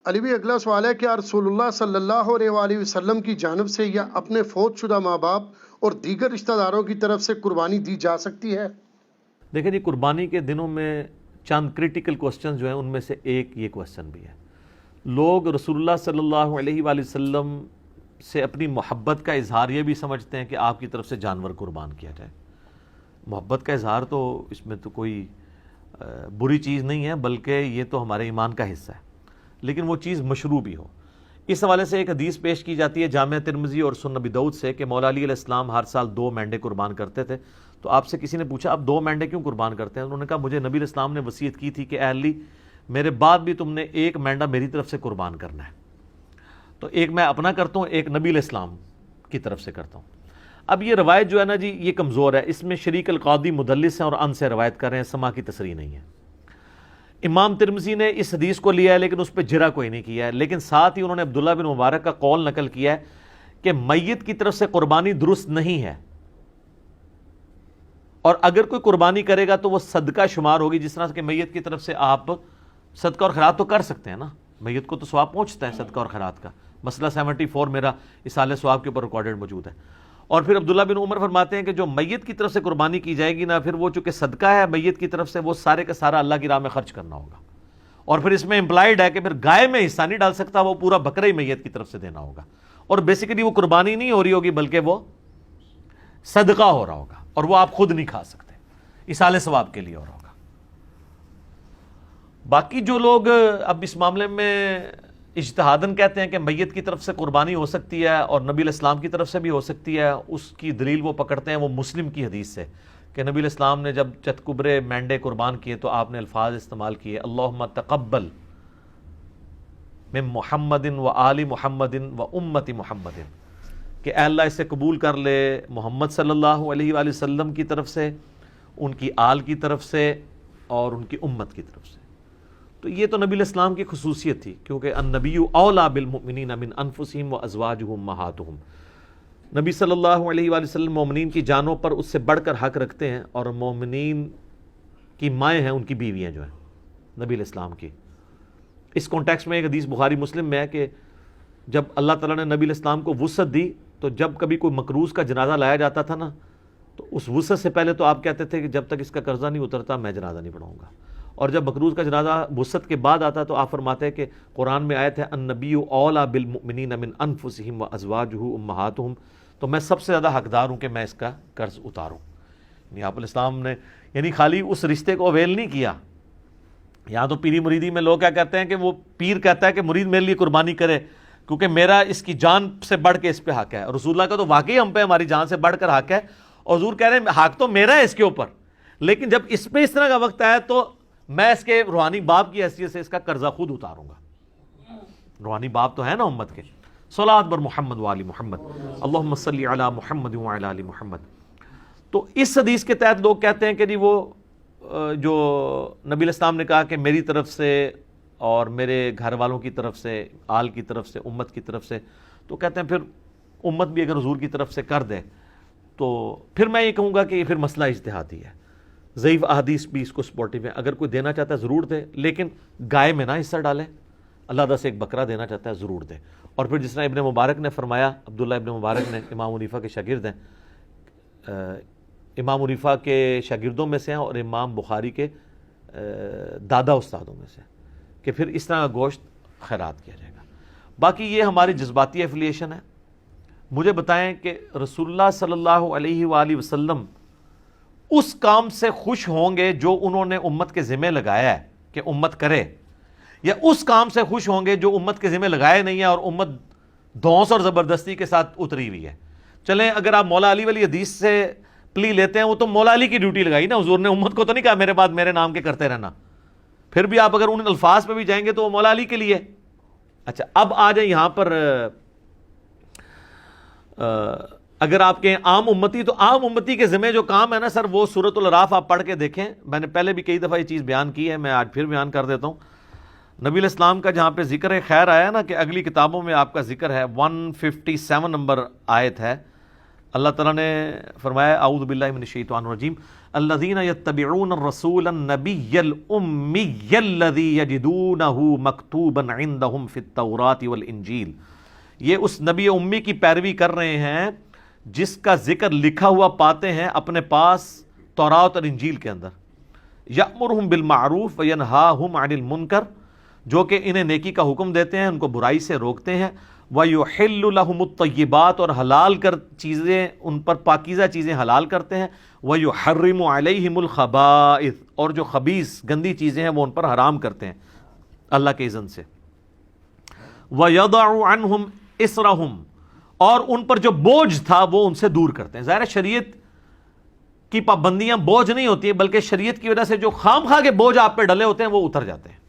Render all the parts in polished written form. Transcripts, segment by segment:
علی بھی اگلا سوال ہے کہ رسول اللہ صلی اللہ علیہ وآلہ وسلم کی جانب سے یا اپنے فوت شدہ ماں باپ اور دیگر رشتہ داروں کی طرف سے قربانی دی جا سکتی ہے؟ دیکھیں جی، قربانی کے دنوں میں چند کریٹیکل کوسچن جو ہیں ان میں سے ایک یہ کوسچن بھی ہے۔ لوگ رسول اللہ صلی اللہ علیہ وآلہ وسلم سے اپنی محبت کا اظہار یہ بھی سمجھتے ہیں کہ آپ کی طرف سے جانور قربان کیا جائے۔ محبت کا اظہار تو اس میں تو کوئی بری چیز نہیں ہے، بلکہ یہ تو ہمارے ایمان کا حصہ ہے، لیکن وہ چیز مشروع بھی ہو۔ اس حوالے سے ایک حدیث پیش کی جاتی ہے جامع ترمذی اور سنن ابی داؤد سے کہ مولا علی علیہ السلام ہر سال 2 مینڈے قربان کرتے تھے۔ تو آپ سے کسی نے پوچھا آپ 2 مینڈے کیوں قربان کرتے ہیں؟ انہوں نے کہا مجھے نبی علیہ السلام نے وصیت کی تھی کہ اے علی میرے بعد بھی تم نے 1 مینڈا میری طرف سے قربان کرنا ہے، تو ایک میں اپنا کرتا ہوں، ایک نبی علیہ السلام کی طرف سے کرتا ہوں۔ اب یہ روایت جو ہے نا جی یہ کمزور ہے، اس میں شریک القاضی مدلس ہیں اور ان سے روایت کر رہے ہیں، سما کی تصریح نہیں ہے۔ امام ترمذی نے اس حدیث کو لیا ہے لیکن اس پہ جرح کوئی نہیں کیا ہے، لیکن ساتھ ہی انہوں نے عبداللہ بن مبارک کا قول نقل کیا ہے کہ میت کی طرف سے قربانی درست نہیں ہے، اور اگر کوئی قربانی کرے گا تو وہ صدقہ شمار ہوگی، جس طرح کہ میت کی طرف سے آپ صدقہ اور خیرات تو کر سکتے ہیں نا، میت کو تو ثواب پہنچتا ہے صدقہ اور خیرات کا۔ مسئلہ 74 میرا اصالہ ثواب کے اوپر ریکارڈڈ موجود ہے۔ اور پھر عبداللہ بن عمر فرماتے ہیں کہ جو میت کی طرف سے قربانی کی جائے گی نا، پھر وہ چونکہ صدقہ ہے میت کی طرف سے، وہ سارے کا سارا اللہ کی راہ میں خرچ کرنا ہوگا، اور پھر اس میں امپلائڈ ہے کہ پھر گائے میں حصہ نہیں ڈال سکتا، وہ پورا بکرا ہی میت کی طرف سے دینا ہوگا، اور بیسیکلی وہ قربانی نہیں ہو رہی ہوگی بلکہ وہ صدقہ ہو رہا ہوگا، اور وہ آپ خود نہیں کھا سکتے، اصالہ ثواب کے لیے ہو رہا ہوگا۔ باقی جو لوگ اب اس معاملے میں اجتہاداً کہتے ہیں کہ میت کی طرف سے قربانی ہو سکتی ہے اور نبی علیہ السلام کی طرف سے بھی ہو سکتی ہے، اس کی دلیل وہ پکڑتے ہیں وہ مسلم کی حدیث سے کہ نبی علیہ السلام نے جب چتکبرے مینڈے قربان کیے تو آپ نے الفاظ استعمال کیے اللہم تقبل من محمد و آل محمد و امت محمد، کہ اے اللہ اسے قبول کر لے محمد صلی اللہ علیہ وآلہ وسلم کی طرف سے، ان کی آل کی طرف سے اور ان کی امت کی طرف سے۔ تو یہ تو نبی علیہ السلام کی خصوصیت تھی، کیونکہ النبی اولیٰ بالمؤمنین من انفسہم وازواجہ امہاتہم، نبی صلی اللہ علیہ وآلہ وسلم مومنین کی جانوں پر اس سے بڑھ کر حق رکھتے ہیں، اور مومنین کی مائیں ہیں ان کی بیویاں جو ہیں نبی علیہ السلام کی۔ اس کانٹیکسٹ میں ایک حدیث بخاری مسلم میں ہے کہ جب اللہ تعالیٰ نے نبی علیہ السلام کو وسعت دی تو جب کبھی کوئی مقروض کا جنازہ لایا جاتا تھا نا، تو اس وسعت سے پہلے تو آپ کہتے تھے کہ جب تک اس کا قرضہ نہیں اترتا میں جنازہ نہیں پڑھاؤں گا، اور جب مقروض کا جنازہ وسعت کے بعد آتا تو آپ فرماتے ہیں کہ قرآن میں آیت ہے النبی اولیٰ بالمؤمنین من انفسہم وازواجہ امہاتہم، تو میں سب سے زیادہ حقدار ہوں کہ میں اس کا قرض اتاروں۔ یعنی آپ علیہ السلام نے یعنی خالی اس رشتے کو اویل نہیں کیا۔ یہاں تو پیری مریدی میں لوگ کیا کہتے ہیں کہ وہ پیر کہتا ہے کہ مرید میرے لیے قربانی کرے کیونکہ میرا اس کی جان سے بڑھ کے اس پہ حق ہے، اور رسول اللہ کا تو واقعی ہم پہ ہماری جان سے بڑھ کر حق ہے، اور حضور کہہ رہے ہیں حق تو میرا ہے اس کے اوپر، لیکن جب اس پہ اس طرح کا وقت آیا تو میں اس کے روحانی باپ کی حیثیت سے اس کا قرضہ خود اتاروں گا۔ روحانی باپ تو ہے نا امت کے۔ صلاۃ بر محمد و آل محمد، اللہم صلی علی محمد و علی آل محمد۔ تو اس حدیث کے تحت لوگ کہتے ہیں کہ جی وہ جو نبی علیہ السلام نے کہا کہ میری طرف سے اور میرے گھر والوں کی طرف سے، آل کی طرف سے، امت کی طرف سے، تو کہتے ہیں پھر امت بھی اگر حضور کی طرف سے کر دے تو پھر میں یہ کہوں گا کہ یہ پھر مسئلہ اجتہادی ہے، ضعیف احادیث بھی اس کو سپورٹیو ہے، اگر کوئی دینا چاہتا ہے ضرور دے، لیکن گائے میں نہ حصہ ڈالیں، اللہ سے ایک بکرا دینا چاہتا ہے ضرور دے۔ اور پھر جس طرح ابن مبارک نے فرمایا، عبداللہ ابن مبارک نے امام حنیفہ کے شاگرد ہیں، امام حنیفہ کے شاگردوں میں سے ہیں اور امام بخاری کے دادا استادوں میں سے، کہ پھر اس طرح کا گوشت خیرات کیا جائے گا۔ باقی یہ ہماری جذباتی ایفیلیشن ہے۔ مجھے بتائیں کہ رسول اللہ صلی اللہ علیہ وآلہ وسلم اس کام سے خوش ہوں گے جو انہوں نے امت کے ذمہ لگایا ہے کہ امت کرے، یا اس کام سے خوش ہوں گے جو امت کے ذمہ لگائے نہیں ہے اور امت دھونس اور زبردستی کے ساتھ اتری ہوئی ہے؟ چلیں اگر آپ مولا علی والی حدیث سے پلی لیتے ہیں، وہ تو مولا علی کی ڈیوٹی لگائی نا، حضور نے امت کو تو نہیں کہا میرے بعد میرے نام کے کرتے رہنا، پھر بھی آپ اگر ان الفاظ پہ بھی جائیں گے تو وہ مولا علی کے لیے۔ اچھا اب آ جائیں یہاں پر، اگر آپ کہیں عام امتی، تو عام امتی کے ذمہ جو کام ہے نا سر، وہ سورۃ الاعراف آپ پڑھ کے دیکھیں، میں نے پہلے بھی کئی دفعہ یہ چیز بیان کی ہے، میں آج پھر بیان کر دیتا ہوں۔ نبی علیہ السلام کا جہاں پہ ذکر خیر آیا نا کہ اگلی کتابوں میں آپ کا ذکر ہے، 157 نمبر آیت ہے، اللہ تعالیٰ نے فرمایا اعوذ باللہ من الشیطان الرجیم الذین یتبعون الرسول النبی الامی الذی یجدونہ مکتوبا عندہم فی التوراۃ والانجیل، یہ اس نبی امی کی پیروی کر رہے ہیں جس کا ذکر لکھا ہوا پاتے ہیں اپنے پاس تورات اور انجیل کے اندر، یأمرہم بالمعروف وینہاہم عن المنکر، جو کہ انہیں نیکی کا حکم دیتے ہیں، ان کو برائی سے روکتے ہیں، وَيُحِلُّ لَهُمُ الطَّيِّبَاتِ، اور حلال کر چیزیں ان پر پاکیزہ چیزیں حلال کرتے ہیں، وَيُحَرِّمُ عَلَيْهِمُ الْخَبَائِث، اور جو خبیث گندی چیزیں ہیں وہ ان پر حرام کرتے ہیں اللہ کے اذن سے، وَيَضَعُ عَنْهُمْ إِسْرَهُمْ، اور ان پر جو بوجھ تھا وہ ان سے دور کرتے ہیں۔ ظاہر شریعت کی پابندیاں بوجھ نہیں ہوتی ہیں، بلکہ شریعت کی وجہ سے جو خام خواہ کے بوجھ آپ پہ ڈلے ہوتے ہیں وہ اتر جاتے ہیں۔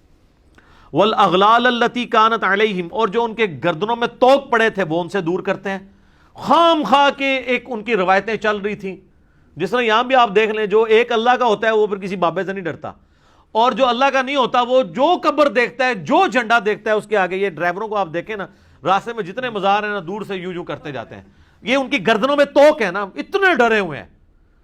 والاغلال التي كانت عليهم، اور جو ان کے گردنوں میں توق پڑے تھے وہ ان سے دور کرتے ہیں۔ خام خواہ کے ایک ان کی روایتیں چل رہی تھیں، جس طرح یہاں بھی آپ دیکھ لیں، جو ایک اللہ کا ہوتا ہے وہ پھر کسی بابے سے نہیں ڈرتا، اور جو اللہ کا نہیں ہوتا وہ جو قبر دیکھتا ہے، جو جھنڈا دیکھتا ہے اس کے آگے، یہ ڈرائیوروں کو آپ دیکھیں نا، راستے میں جتنے مزار ہیں نا دور سے یوں کرتے جاتے ہیں، یہ ان کی گردنوں میں توق ہے نا، اتنے ڈرے ہوئے ہیں،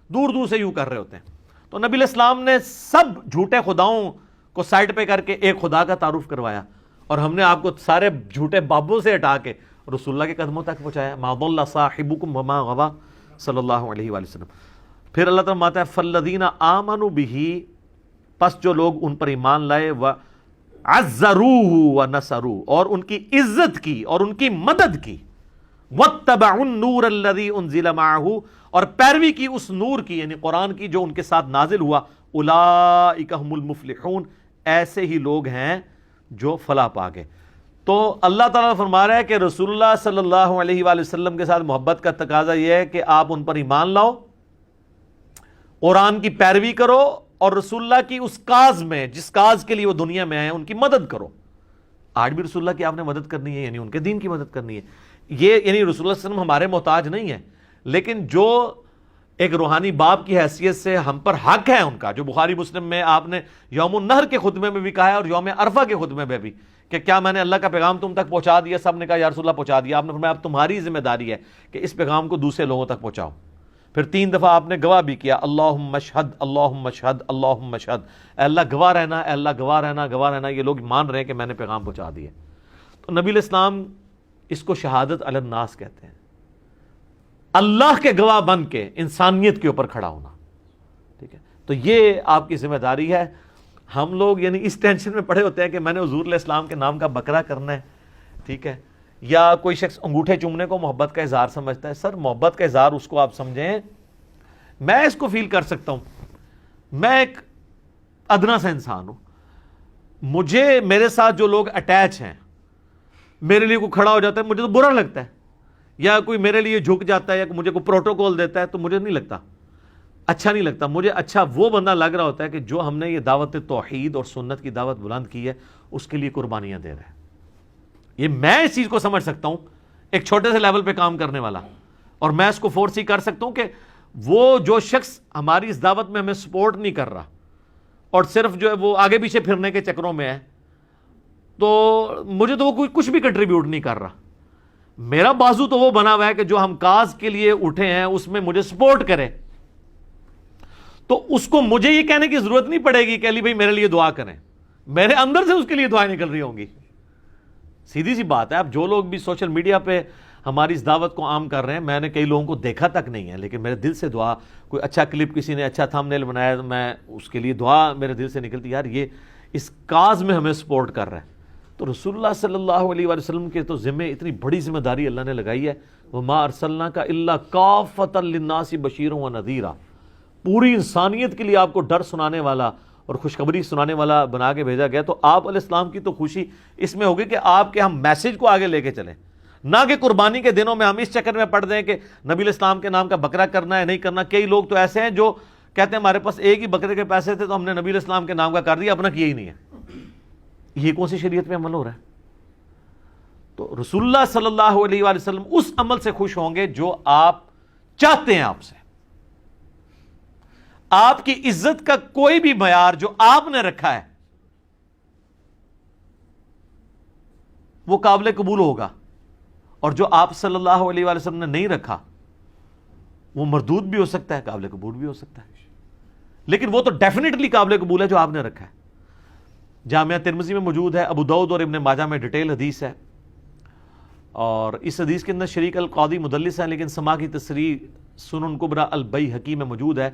دور دور سے یوں کر رہے ہوتے ہیں۔ تو نبی علیہ السلام نے سب جھوٹے خداؤں کو سائڈ پہ کر کے ایک خدا کا تعارف کروایا، اور ہم نے آپ کو سارے جھوٹے بابوں سے ہٹا کے رسول اللہ کے قدموں تک پہنچایا۔ ما ضل صاحبکم وما غوی صلی اللہ علیہ وآلہ وسلم۔ پھر اللہ تعالیٰ فرماتا ہے فالذین آمنوا بہ، پس جو لوگ ان پر ایمان لائے، وعزروہ ونصروہ، اور ان کی عزت کی اور ان کی مدد کی، واتبعوا النور الذی انزل معہ، اور پیروی کی اس نور کی یعنی قرآن کی جو ان کے ساتھ نازل ہوا، اولئک هم المفلحون، ایسے ہی لوگ ہیں جو فلاح پا گئے۔ تو اللہ تعالیٰ فرما رہا ہے کہ رسول اللہ صلی اللہ علیہ وآلہ وسلم کے ساتھ محبت کا تقاضا یہ ہے کہ آپ ان پر ایمان لاؤ، قرآن کی پیروی کرو، اور رسول اللہ کی اس کاز میں جس کاز کے لیے وہ دنیا میں آئے ان کی مدد کرو۔ آج بھی رسول اللہ کی آپ نے مدد کرنی ہے، یعنی ان کے دین کی مدد کرنی ہے۔ یہ یعنی رسول اللہ صلی اللہ علیہ وسلم ہمارے محتاج نہیں ہے، لیکن جو ایک روحانی باپ کی حیثیت سے ہم پر حق ہے ان کا، جو بخاری مسلم میں آپ نے یوم النحر کے خطبے میں بھی کہا ہے اور یوم عرفہ کے خطبے میں بھی، کہ کیا میں نے اللہ کا پیغام تم تک پہنچا دیا؟ سب نے کہا یا رسول اللہ پہنچا دیا۔ آپ نے فرمایا اب تمہاری ذمہ داری ہے کہ اس پیغام کو دوسرے لوگوں تک پہنچاؤ۔ پھر 3 دفعہ آپ نے گواہ بھی کیا، اللہم اشہد اللہم اشہد اللہم اشہد، اے اللہ گواہ رہنا، اے اللہ گواہ رہنا، گواہ رہنا، یہ لوگ مان رہے ہیں کہ میں نے پیغام پہنچا دیا۔ تو نبی علیہ السلام اس کو شہادت علی الناس کہتے ہیں، اللہ کے گواہ بن کے انسانیت کے اوپر کھڑا ہونا، ٹھیک ہے؟ تو یہ آپ کی ذمہ داری ہے۔ ہم لوگ یعنی اس ٹینشن میں پڑے ہوتے ہیں کہ میں نے حضور علیہ السلام کے نام کا بکرا کرنا ہے، ٹھیک ہے؟ یا کوئی شخص انگوٹھے چومنے کو محبت کا اظہار سمجھتا ہے۔ سر محبت کا اظہار اس کو آپ سمجھیں، میں اس کو فیل کر سکتا ہوں، میں ایک ادنا سا انسان ہوں، مجھے میرے ساتھ جو لوگ اٹیچ ہیں، میرے لیے کوئی کھڑا ہو جاتا ہے مجھے تو برا لگتا ہے، یا کوئی میرے لیے جھک جاتا ہے یا مجھے کوئی پروٹوکول دیتا ہے تو مجھے نہیں لگتا، اچھا نہیں لگتا۔ مجھے اچھا وہ بندہ لگ رہا ہوتا ہے کہ جو ہم نے یہ دعوت توحید اور سنت کی دعوت بلند کی ہے اس کے لیے قربانیاں دے رہا ہے۔ یہ میں اس چیز کو سمجھ سکتا ہوں، ایک چھوٹے سے لیول پہ کام کرنے والا، اور میں اس کو فورس ہی کر سکتا ہوں کہ وہ جو شخص ہماری اس دعوت میں ہمیں سپورٹ نہیں کر رہا اور صرف جو ہے وہ آگے پیچھے پھرنے کے چکروں میں ہے، تو مجھے تو وہ کوئی کچھ بھی کنٹریبیوٹ نہیں کر رہا۔ میرا بازو تو وہ بنا ہوا ہے کہ جو ہم کاز کے لیے اٹھے ہیں اس میں مجھے سپورٹ کرے، تو اس کو مجھے یہ کہنے کی ضرورت نہیں پڑے گی کہ علی بھائی میرے لیے دعا کریں، میرے اندر سے اس کے لیے دعائیں نکل رہی ہوں گی۔ سیدھی سی بات ہے۔ اب جو لوگ بھی سوشل میڈیا پہ ہماری اس دعوت کو عام کر رہے ہیں، میں نے کئی لوگوں کو دیکھا تک نہیں ہے، لیکن میرے دل سے دعا، کوئی اچھا کلپ کسی نے اچھا تھمبنیل بنایا، میں اس کے لیے دعا میرے دل سے نکلتی، یار یہ اس کاز میں ہمیں سپورٹ کر رہا ہے۔ تو رسول اللہ صلی اللہ علیہ وآلہ وسلم کے تو ذمہ اتنی بڑی ذمہ داری اللہ نے لگائی ہے، وَمَا أَرْسَلْنَاكَ إِلَّا كَافَّةً لِلنَّاسِ بَشِيرًا وَنَذِيرًا، پوری انسانیت کے لیے آپ کو ڈر سنانے والا اور خوشخبری سنانے والا بنا کے بھیجا گیا۔ تو آپ علیہ السلام کی تو خوشی اس میں ہوگی کہ آپ کے ہم میسج کو آگے لے کے چلیں، نہ کہ قربانی کے دنوں میں ہم اس چکر میں پڑ دیں کہ نبی علیہ السلام کے نام کا بکرا کرنا ہے نہیں کرنا۔ کئی لوگ تو ایسے ہیں جو کہتے ہیں ہمارے پاس ایک ہی بکرے کے پیسے تھے تو ہم نے نبی علیہ السلام کے نام کا کر دیا، اپنا کیا ہی نہیں ہے۔ یہ کون سی شریعت میں عمل ہو رہا ہے؟ تو رسول اللہ صلی اللہ علیہ وآلہ وسلم اس عمل سے خوش ہوں گے جو آپ چاہتے ہیں آپ سے۔ آپ کی عزت کا کوئی بھی معیار جو آپ نے رکھا ہے وہ قابل قبول ہوگا، اور جو آپ صلی اللہ علیہ وآلہ وسلم نے نہیں رکھا وہ مردود بھی ہو سکتا ہے، قابل قبول بھی ہو سکتا ہے، لیکن وہ تو ڈیفینیٹلی قابل قبول ہے جو آپ نے رکھا ہے۔ جامعہ ترمذی میں موجود ہے، ابو داؤد اور ابن ماجہ میں ڈیٹیل حدیث ہے، اور اس حدیث کے اندر شریک القاضی مدلس ہے، لیکن سما کی تصریح سنن کبریٰ البیہقی میں موجود ہے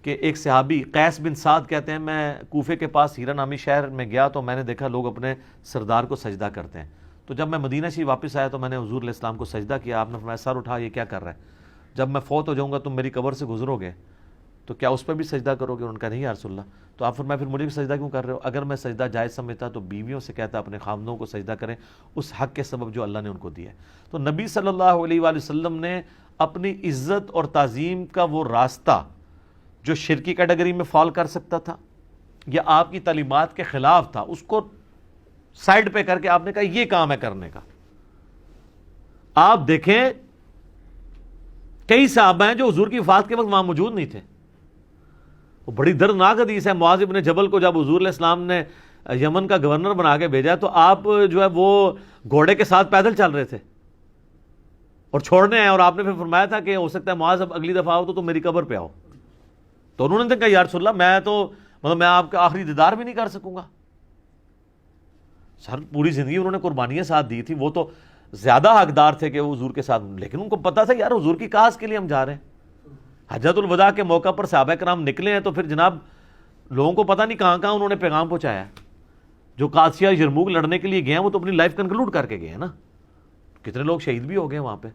کہ ایک صحابی قیس بن سعد کہتے ہیں میں کوفے کے پاس ہیرا نامی شہر میں گیا تو میں نے دیکھا لوگ اپنے سردار کو سجدہ کرتے ہیں، تو جب میں مدینہ شریف واپس آیا تو میں نے حضور علیہ السلام کو سجدہ کیا، آپ نے فرمایا سر اٹھا، یہ کیا کر رہا ہے؟ جب میں فوت ہو جاؤں گا تم میری قبر سے گزرو گے تو کیا اس پہ بھی سجدہ کرو گے؟ ان کا نہیں یا رسول اللہ۔ تو آپ فرمایا پھر مجھے بھی سجدہ کیوں کر رہے ہو؟ اگر میں سجدہ جائز سمجھتا تو بیویوں سے کہتا اپنے خامدوں کو سجدہ کریں اس حق کے سبب جو اللہ نے ان کو دیا ہے۔ تو نبی صلی اللہ علیہ وآلہ وسلم نے اپنی عزت اور تعظیم کا وہ راستہ جو شرکی کیٹیگری میں فال کر سکتا تھا یا آپ کی تعلیمات کے خلاف تھا، اس کو سائڈ پہ کر کے آپ نے کہا یہ کام ہے کرنے کا۔ آپ دیکھیں کئی صحابہ ہیں جو حضور کی وفات کے وقت وہاں موجود نہیں تھے، وہ بڑی دردناک حدیث ہے۔ معاذ بن جبل کو جب حضور علیہ السلام نے یمن کا گورنر بنا کے بھیجا تو آپ جو ہے وہ گھوڑے کے ساتھ پیدل چل رہے تھے اور چھوڑنے آئے، اور آپ نے پھر فرمایا تھا کہ ہو سکتا ہے معاذ اب اگلی دفعہ آؤ تو تم میری قبر پہ آؤ، تو انہوں نے کہا یا رسول اللہ میں تو میں آپ کا آخری دیدار بھی نہیں کر سکوں گا۔ سر پوری زندگی انہوں نے قربانیاں ساتھ دی تھی، وہ تو زیادہ حقدار تھے کہ وہ حضور کے ساتھ، لیکن ان کو پتا تھا یار حضور کی کاز کے لیے ہم جا رہے ہیں۔ حجۃ الوداع کے موقع پر صحابہ کرام نکلے ہیں تو پھر جناب لوگوں کو پتہ نہیں کہاں کہاں انہوں نے پیغام پہنچایا ہے۔ جو قادسیہ یرموک لڑنے کے لیے گئے ہیں وہ تو اپنی لائف کنکلوڈ کر کے گئے ہیں نا، کتنے لوگ شہید بھی ہو گئے وہاں پہ۔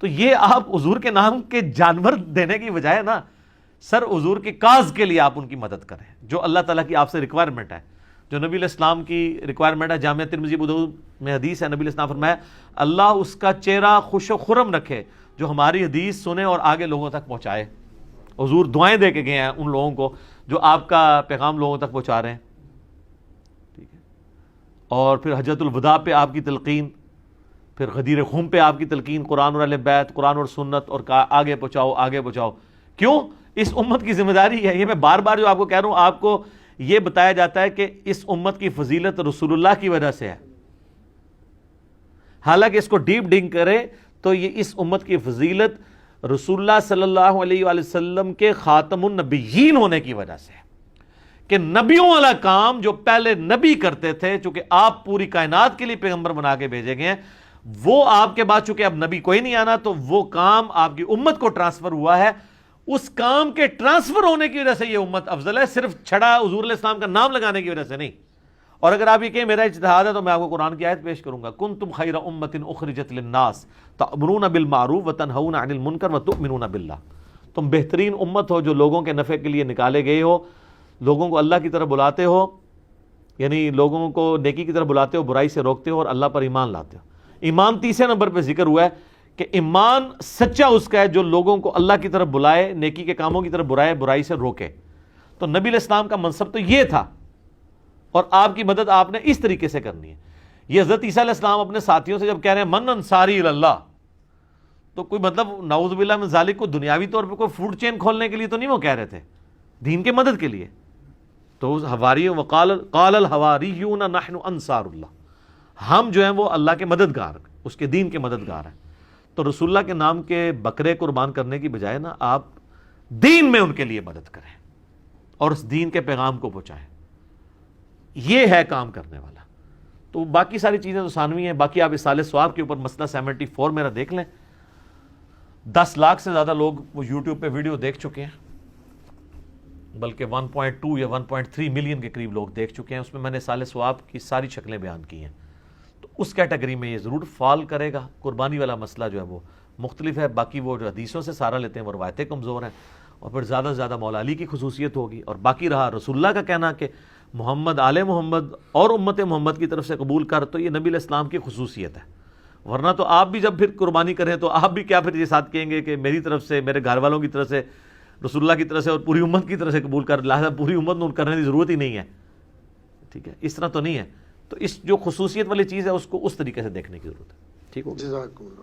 تو یہ آپ حضور کے نام کے جانور دینے کی بجائے نا سر حضور کی کاز کے لیے آپ ان کی مدد کریں، جو اللہ تعالیٰ کی آپ سے ریکوائرمنٹ ہے، جو نبی علیہ السلام کی ریکوائرمنٹ ہے۔ جامعہ ترمذی ابو داؤد میں حدیث ہے، نبی علیہ السلام فرمایا اللہ اس کا چہرہ خوش و خرم رکھے جو ہماری حدیث سنے اور آگے لوگوں تک پہنچائے۔ حضور دعائیں دے کے گئے ہیں ان لوگوں کو جو آپ کا پیغام لوگوں تک پہنچا رہے ہیں، ٹھیک ہے۔ اور پھر حجۃ الوداع پہ آپ کی تلقین، پھر غدیر خم پہ آپ کی تلقین، قرآن اور اہل بیت، قرآن اور سنت، اور آگے پہنچاؤ آگے پہنچاؤ۔ کیوں؟ اس امت کی ذمہ داری ہے۔ یہ میں بار بار جو آپ کو کہہ رہا ہوں، آپ کو یہ بتایا جاتا ہے کہ اس امت کی فضیلت رسول اللہ کی وجہ سے ہے، حالانکہ اس کو ڈیپ ڈنگ کرے تو یہ اس امت کی فضیلت رسول اللہ صلی اللہ علیہ وآلہ وسلم کے خاتم النبیین ہونے کی وجہ سے ہے، کہ نبیوں والا کام جو پہلے نبی کرتے تھے، چونکہ آپ پوری کائنات کے لیے پیغمبر بنا کے بھیجے گئے ہیں، وہ آپ کے بعد چونکہ اب نبی کوئی نہیں آنا تو وہ کام آپ کی امت کو ٹرانسفر ہوا ہے۔ اس کام کے ٹرانسفر ہونے کی وجہ سے یہ امت افضل ہے، صرف چھڑا حضور علیہ السلام کا نام لگانے کی وجہ سے نہیں۔ اور اگر آپ یہ کہیں میرا اجتہاد ہے تو میں آپ کو قرآن کی آیت پیش کروں گا، کنتم خیر امۃ اخرجت للناس تأمرون بالمعروف وتنہون عن المنکر وتؤمنون باللہ، تم بہترین امت ہو جو لوگوں کے نفع کے لیے نکالے گئے ہو، لوگوں کو اللہ کی طرف بلاتے ہو، یعنی لوگوں کو نیکی کی طرف بلاتے ہو، برائی سے روکتے ہو، اور اللہ پر ایمان لاتے ہو۔ ایمان تیسرے نمبر پہ ذکر ہوا ہے کہ ایمان سچا اس کا ہے جو لوگوں کو اللہ کی طرف بلائے، نیکی کے کاموں کی طرف برائے، برائی سے روکے۔ تو نبی علیہ السلام کا منصب تو یہ تھا، اور آپ کی مدد آپ نے اس طریقے سے کرنی ہے۔ یہ حضرت عیسیٰ علیہ السلام اپنے ساتھیوں سے جب کہہ رہے ہیں من انصاری اللہ، تو کوئی مطلب نعوذ باللہ من ذالک کو دنیاوی طور پہ کوئی فوڈ چین کھولنے کے لیے تو نہیں وہ کہہ رہے تھے، دین کے مدد کے لیے۔ تو حواریوں قال الحواریون نحن انصار اللہ، ہم جو ہیں وہ اللہ کے مددگار، اس کے دین کے مددگار ہیں۔ تو رسول اللہ کے نام کے بکرے قربان کرنے کی بجائے نا آپ دین میں ان کے لیے مدد کریں اور اس دین کے پیغام کو پہنچائیں، یہ ہے کام کرنے والا۔ تو باقی ساری چیزیں تو ثانوی ہیں، باقی آپ اصالہ ثواب کے اوپر مسئلہ 74 میرا دیکھ لیں، 10 لاکھ سے زیادہ لوگ وہ یوٹیوب پہ ویڈیو دیکھ چکے ہیں، بلکہ 1.2 یا 1.3 ملین کے قریب لوگ دیکھ چکے ہیں۔ اس میں میں نے اصالہ ثواب کی ساری شکلیں بیان کی ہیں، تو اس کیٹیگری میں یہ ضرور فال کرے گا۔ قربانی والا مسئلہ جو ہے وہ مختلف ہے، باقی وہ جو حدیثوں سے سہارا لیتے ہیں وہ روایتیں کمزور ہیں، اور پھر زیادہ سے زیادہ مولا علی کی خصوصیت ہوگی، اور باقی رہا رسول اللہ کا کہنا کہ محمد آل محمد اور امت محمد کی طرف سے قبول کر، تو یہ نبی علیہ السلام کی خصوصیت ہے۔ ورنہ تو آپ بھی جب پھر قربانی کریں تو آپ بھی کیا پھر یہ ساتھ کہیں گے کہ میری طرف سے، میرے گھر والوں کی طرف سے، رسول اللہ کی طرف سے اور پوری امت کی طرف سے قبول کر، لہٰذا پوری امت نے کرنے کی ضرورت ہی نہیں ہے، ٹھیک ہے، اس طرح تو نہیں ہے۔ تو اس جو خصوصیت والی چیز ہے اس کو اس طریقے سے دیکھنے کی ضرورت ہے، ٹھیک ہو گیا۔ جزاکم اللہ۔